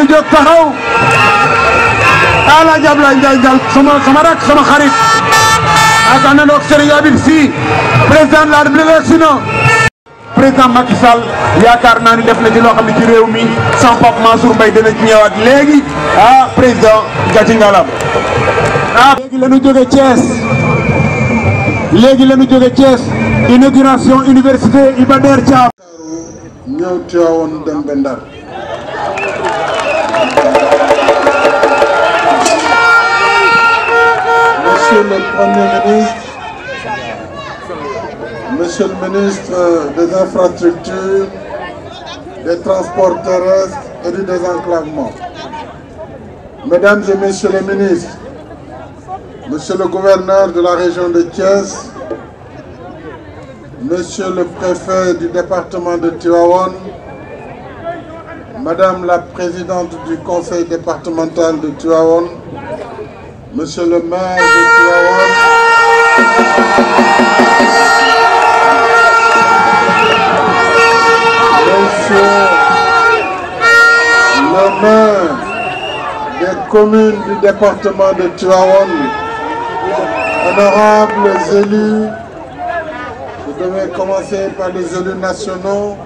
ñu jóg taxaw ala jabla njal sama rak sama xarit ak àndandoo ak Serigne Habib Sy président de la République président Macky Sall yaakaar naa ni def na ci loo xam ne ci réew mi sama papa Mansour Mbaye dina ci ñëwaat léegi président gàcce ngalam léegi la ñu jóge Thiès léegi la ñu jóge Thiès inauguration université Iba Der Thiam ñëw Tivaouane dem ba Ndar Monsieur le Premier ministre, Monsieur le ministre des Infrastructures, des Transports terrestres et du désenclavement, Mesdames et Messieurs les ministres, Monsieur le gouverneur de la région de Thiès, Monsieur le préfet du département de Tivaouane, Madame la présidente du conseil départemental de Tivaouane, Monsieur le maire de Tivaouane, Monsieur le maire des communes du département de Tivaouane, honorables élus, je devais commencer par les élus nationaux,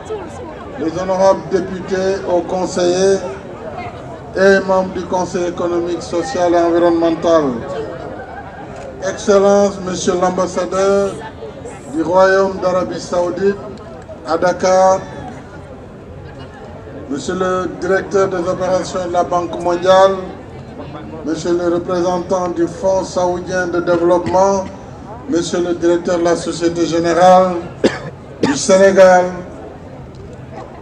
les honorables députés aux conseillers et membres du Conseil économique, social et environnemental. Excellences, Monsieur l'ambassadeur du Royaume d'Arabie Saoudite à Dakar, Monsieur le directeur des opérations de la Banque mondiale, Monsieur le représentant du Fonds saoudien de développement, Monsieur le directeur de la Société Générale du Sénégal,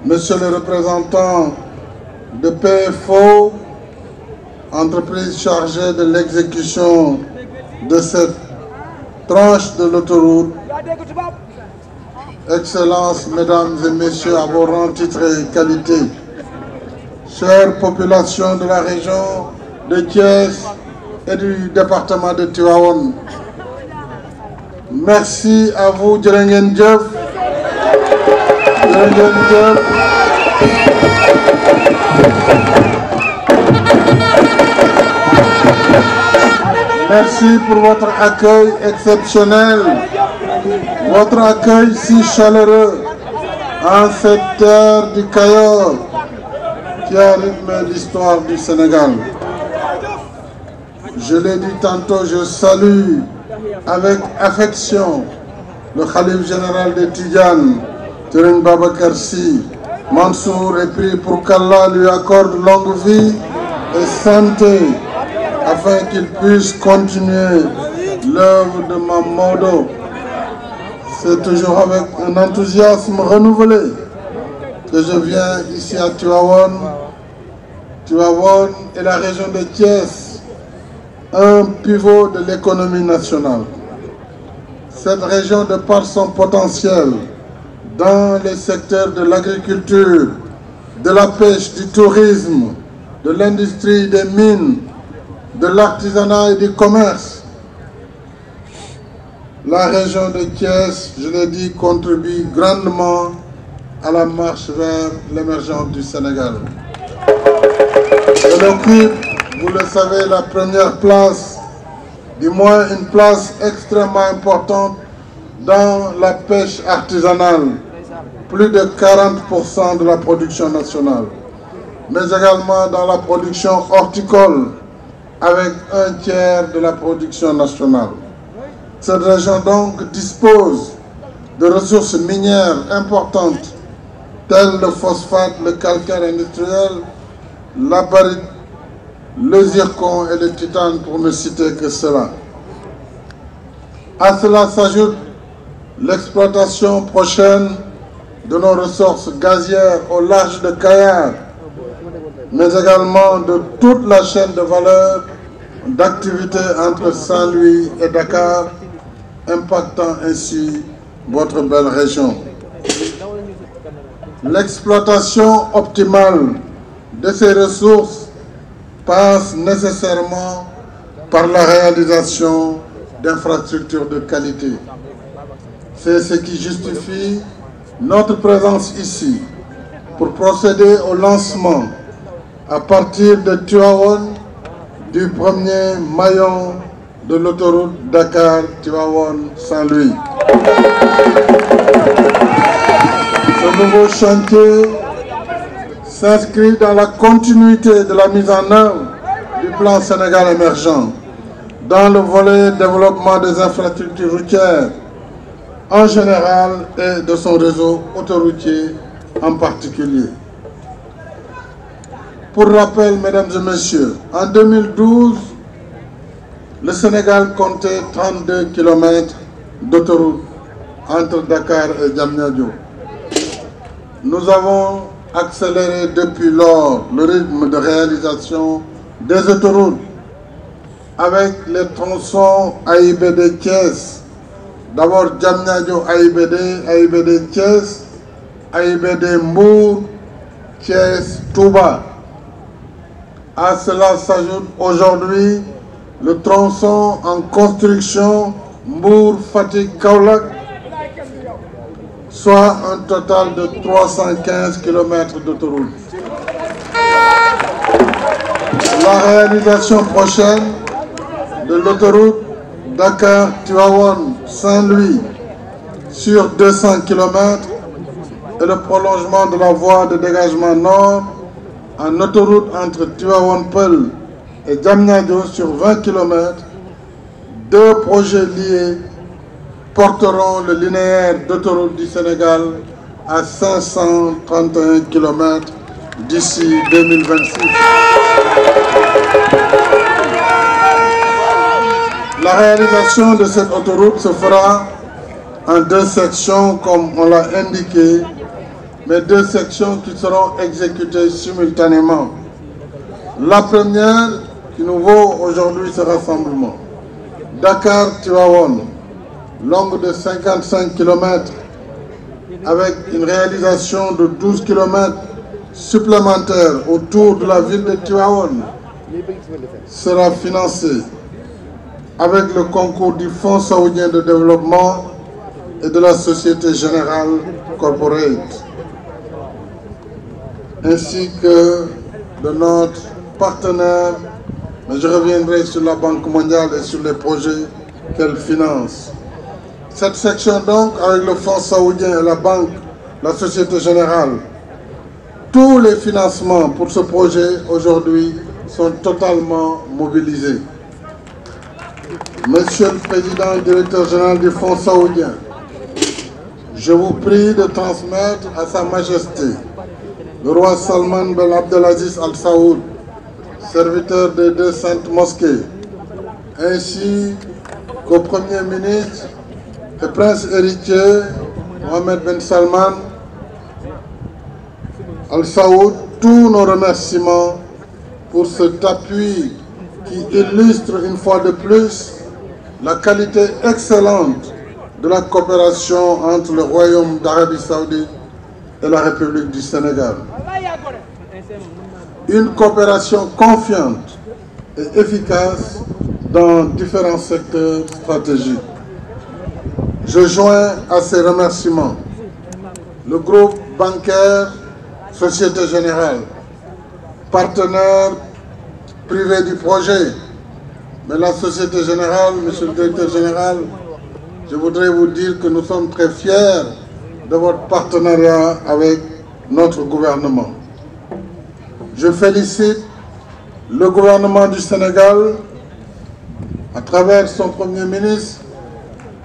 Monsieur le représentant de PFO, entreprise chargée de l'exécution de cette tranche de l'autoroute. Excellences, Mesdames et Messieurs, à vos rangs, titres et qualités, chères populations de la région de Thiès et du département de Tivaouane, merci à vous, jërë ngeen jëf. Merci pour votre accueil exceptionnel, votre accueil si chaleureux en cette terre du Cayor qui a rythmé l'histoire du Sénégal. Je l'ai dit tantôt, je salue avec affection le khalife général de Tidjane, Serigne Babacar Sy Mansour, et prie pour qu'Allah lui accorde longue vie et santé afin qu'il puisse continuer l'œuvre de Mame Maodo. C'est toujours avec un enthousiasme renouvelé que je viens ici à Tivaouane. Tivaouane est la région de Thiès, un pivot de l'économie nationale. Cette région, de par son potentiel dans les secteurs de l'agriculture, de la pêche, du tourisme, de l'industrie, des mines, de l'artisanat et du commerce, la région de Thiès, je l'ai dit, contribue grandement à la marche vers l'émergence du Sénégal. Elle occupe, vous le savez, la première place, du moins une place extrêmement importante dans la pêche artisanale, plus de 40% de la production nationale, mais également dans la production horticole, avec un tiers de la production nationale. Cette région donc dispose de ressources minières importantes, telles le phosphate, le calcaire industriel, la barite, le zircon et le titane, pour ne citer que cela. À cela s'ajoute l'exploitation prochaine de nos ressources gazières au large de Kayar, mais également de toute la chaîne de valeur d'activité entre Saint-Louis et Dakar, impactant ainsi votre belle région. L'exploitation optimale de ces ressources passe nécessairement par la réalisation d'infrastructures de qualité. C'est ce qui justifie notre présence ici pour procéder au lancement à partir de Tivaouane, du premier maillon de l'autoroute Dakar-Tivaouane-Saint-Louis. Ce nouveau chantier s'inscrit dans la continuité de la mise en œuvre du plan Sénégal émergent, dans le volet développement des infrastructures routières en général et de son réseau autoroutier en particulier. Pour rappel, mesdames et messieurs, en 2012, le Sénégal comptait 32 km d'autoroute entre Dakar et Diamniadio. Nous avons accéléré depuis lors le rythme de réalisation des autoroutes avec les tronçons AIBD Thiès. D'abord Diamniadio AIBD, AIBD Thiès, AIBD Mbour, Thiès Touba. À cela s'ajoute aujourd'hui le tronçon en construction Mbour-Fatick-Kaolack, soit un total de 315 km d'autoroute. La réalisation prochaine de l'autoroute Dakar-Tivaouane-Saint-Louis sur 200 km et le prolongement de la voie de dégagement nord en autoroute entre Tivaouane-Peulh et Diamniadio sur 20 km, deux projets liés porteront le linéaire d'autoroute du Sénégal à 531 km d'ici 2026. La réalisation de cette autoroute se fera en deux sections comme on l'a indiqué, mais deux sections qui seront exécutées simultanément. La première qui nous vaut aujourd'hui ce rassemblement, Dakar-Tivaouane, longue de 55 km, avec une réalisation de 12 km supplémentaires autour de la ville de Tivaouane, sera financée avec le concours du Fonds saoudien de développement et de la Société Générale Corporate, ainsi que de notre partenaire, mais je reviendrai sur la Banque mondiale et sur les projets qu'elle finance. Cette section donc, avec le Fonds saoudien et la Banque, la Société Générale, tous les financements pour ce projet aujourd'hui sont totalement mobilisés. Monsieur le Président et Directeur Général du Fonds saoudien, je vous prie de transmettre à Sa Majesté le roi Salman Ben Abdelaziz Al Saoud, serviteur des deux saintes mosquées, ainsi qu'au Premier ministre et prince héritier Mohamed Ben Salman Al Saoud, tous nos remerciements pour cet appui qui illustre une fois de plus la qualité excellente de la coopération entre le Royaume d'Arabie Saoudite et la République du Sénégal. Une coopération confiante et efficace dans différents secteurs stratégiques. Je joins à ces remerciements le groupe bancaire Société Générale, partenaire privé du projet, mais la Société Générale, Monsieur le Directeur Général, je voudrais vous dire que nous sommes très fiers de votre partenariat avec notre gouvernement. Je félicite le gouvernement du Sénégal à travers son Premier ministre,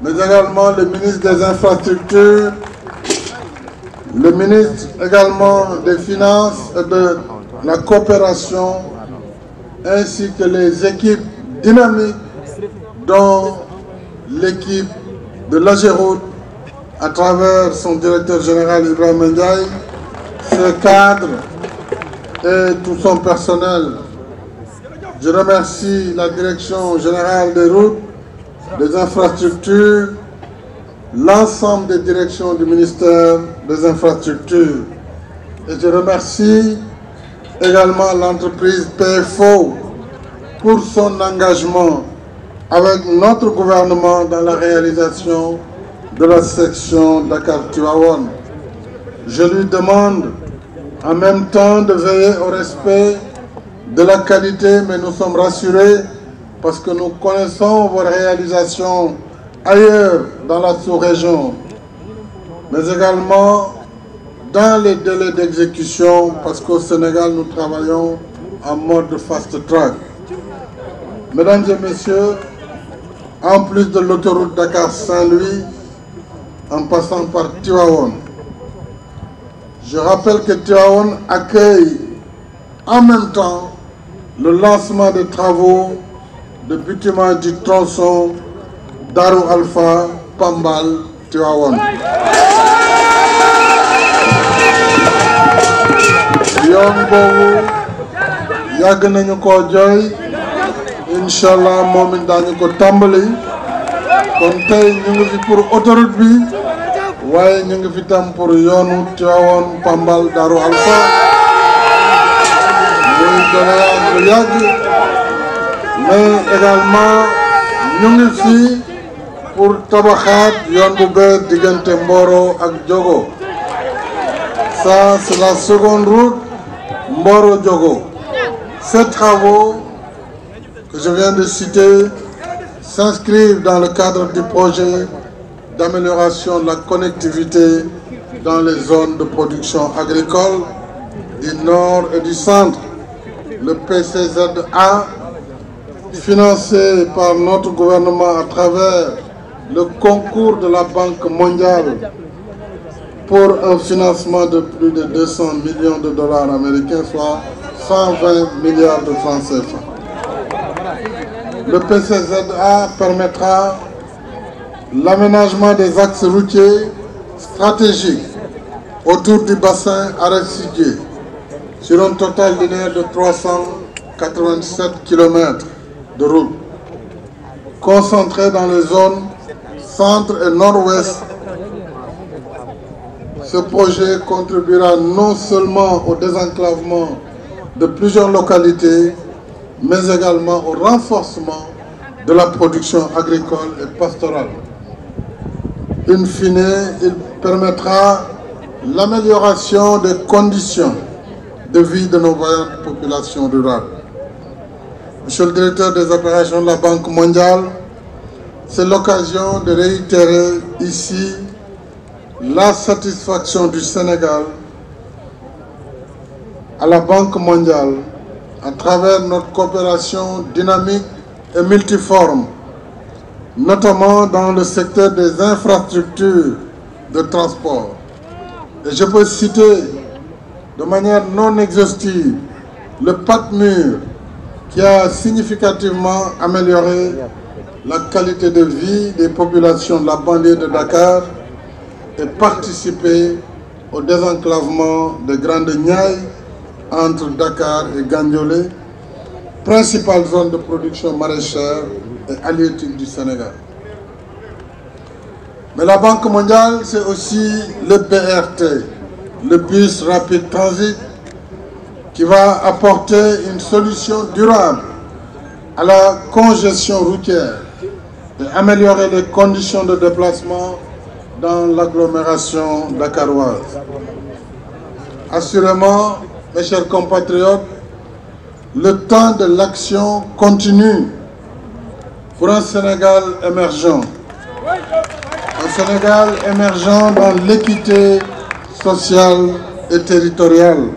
mais également le ministre des Infrastructures, le ministre également des Finances et de la Coopération, ainsi que les équipes dynamiques, dont l'équipe de l'AGEROUTE à travers son directeur général Ibrahima Ndiaye, ses cadres et tout son personnel. Je remercie la direction générale des routes, des infrastructures, l'ensemble des directions du ministère des Infrastructures. Et je remercie également l'entreprise PFO pour son engagement avec notre gouvernement dans la réalisation de la section Dakar-Tivaouane. Je lui demande en même temps de veiller au respect de la qualité, mais nous sommes rassurés parce que nous connaissons vos réalisations ailleurs dans la sous-région, mais également dans les délais d'exécution, parce qu'au Sénégal, nous travaillons en mode fast track. Mesdames et messieurs, en plus de l'autoroute Dakar-Saint-Louis, en passant par Tivaouane, je rappelle que Tivaouane accueille en même temps le lancement des travaux de bitumage du tronçon Darou Alpha Pambal Tivaouane. yoon boobu yàgg nañu ko jooy inshallah moom it daañu ko tàmbali kon tey ñu ngi fi pour autoroute bi waaye ñu ngi fi tam pour yoonu Tivaouane Pambal Darou Alpha muy doléance bu yàgg mais également ñu ngi fi pour tabaxaat yoon bu bees diggante Mboro ak Diogo. Ça, c'est la seconde route Mboro-Diogo. Ces travaux que je viens de citer s'inscrivent dans le cadre du projet d'amélioration de la connectivité dans les zones de production agricole du nord et du centre. Le PCZA, financé par notre gouvernement à travers le concours de la Banque mondiale pour un financement de plus de 200 millions de dollars américains, soit 120 milliards de francs CFA. Le PCZA permettra l'aménagement des axes routiers stratégiques autour du bassin arachidier sur un total linéaire de 387 km de route, concentrés dans les zones centre et nord-ouest. Ce projet contribuera non seulement au désenclavement de plusieurs localités, mais également au renforcement de la production agricole et pastorale. In fine, il permettra l'amélioration des conditions de vie de nos vaillantes populations rurales. Monsieur le directeur des opérations de la Banque mondiale, c'est l'occasion de réitérer ici la satisfaction du Sénégal à la Banque mondiale à travers notre coopération dynamique et multiforme, notamment dans le secteur des infrastructures de transport. Et je peux citer de manière non exhaustive le PATMUR qui a significativement amélioré la qualité de vie des populations de la banlieue de Dakar et participé au désenclavement de Grande Niayes entre Dakar et Gandiolé, principale zone de production maraîchère et halieutique du Sénégal. Mais la Banque mondiale, c'est aussi le BRT, le bus rapide transit, qui va apporter une solution durable à la congestion routière et améliorer les conditions de déplacement dans l'agglomération dakaroise. Assurément, mes chers compatriotes, le temps de l'action continue pour un Sénégal émergent. Un Sénégal émergent dans l'équité sociale et territoriale.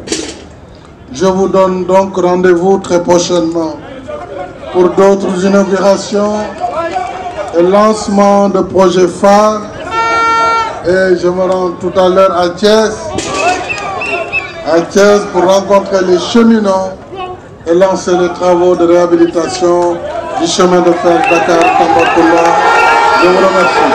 Je vous donne donc rendez-vous très prochainement pour d'autres inaugurations et lancement de projets phares. Et je me rends tout à l'heure à Thiès pour rencontrer les cheminots et lancer les travaux de réhabilitation du chemin de fer Dakar-Tambacounda. Je vous remercie.